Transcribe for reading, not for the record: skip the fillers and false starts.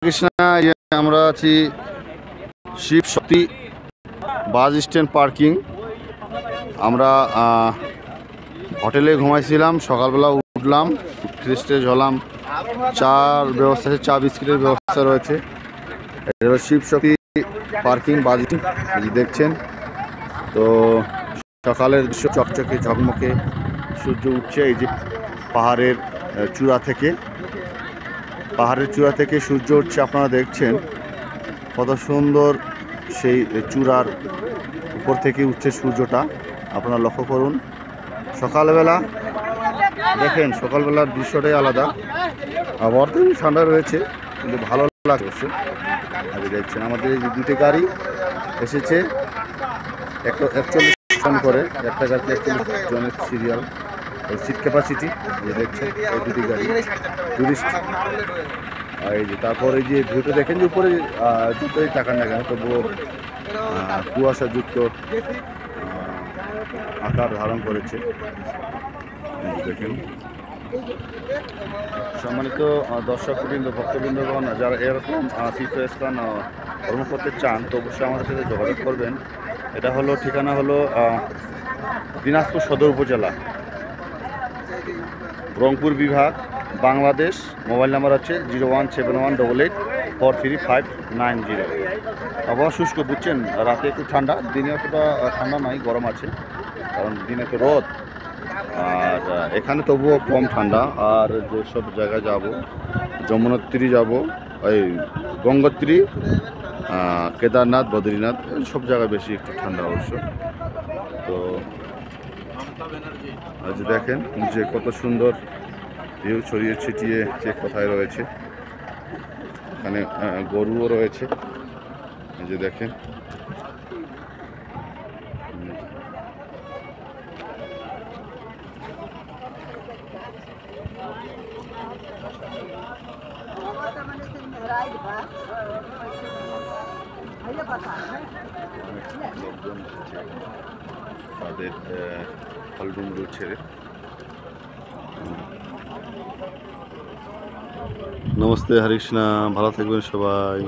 কৃষ্ণা আমরা আছি শিব শক্তি bus stand parking. আমরা হোটেলে ঘুমাইছিলাম, সকালবেলা উঠলাম, ফ্রেশ হলাম। চার ব্যবস্থা আছে, চা বিস্কিটের ব্যবস্থা রয়েছে। এটা হলো শিব শক্তি পার্কিং বাস স্ট্যান্ড দেখছেন। তো সকালের দৃশ্য, চকচকে ঝকমকে সূর্য উঠছে। এই যে পাহাড়ের চূড়া থেকে সূর্য উঠছে, আপনারা দেখছেন কত সুন্দর। সেই চূড়ার উপর থেকে উঠছে সূর্যটা, আপনারা লক্ষ্য করুন। সকালবেলা দেখেন, সকালবেলার দৃশ্যটাই আলাদা। আবহাওয়া ঠান্ডা রয়েছে, কিন্তু ভালো লাগছে। আগে দেখছেন আমাদের এই যে দুটি গাড়ি এসেছে, 41 জন করে, একটা গাড়িতে 41 জনের সিরিয়াল সিট ক্যাপাসিটি। দেখছেন এই দুটি গাড়ি টুরিস্ট। এই যে তারপর এই যে ভিউটা দেখেন, যে উপরে যতই টাকা না কেন তবুও কুয়াশাযুক্ত আকার ধারণ করেছে। দেখেন সম্মানিত দর্শকবৃন্দ, ভক্তবৃন্দগণ, যারা এরকম তীর্থস্থান ভ্রমণ করতে চান তো অবশ্যই আমাদের সাথে যোগাযোগ করবেন। এটা হলো ঠিকানা হলো দিনাজপুর সদর উপজেলা, রংপুর বিভাগ, বাংলাদেশ। মোবাইল নাম্বার হচ্ছে 01718843590। আবহাওয়া শুষ্ক, বুঝছেন। রাতে একটু ঠান্ডা, দিনে অতটা ঠান্ডা নয়, গরম আছে, কারণ দিনে তো রোদ। আর এখানে তবুও কম ঠান্ডা। আর যেসব জায়গায় যাব, যমুনোত্রী যাব, এই গঙ্গোত্রী, কেদারনাথ, বদ্রীনাথ, সব জায়গায় বেশি একটু ঠান্ডা অবশ্য। তো আজ দেখেন যে কত সুন্দর ভিউ ছড়িয়ে ছিটিয়ে যে কোথায় রয়েছে। এখানে গরুও রয়েছে, এই যে দেখেন। লোকজন এসেছে তাদের হলরুমগুলো ছেড়ে। নমস্তে, হরে কৃষ্ণা, ভালো থাকবেন সবাই।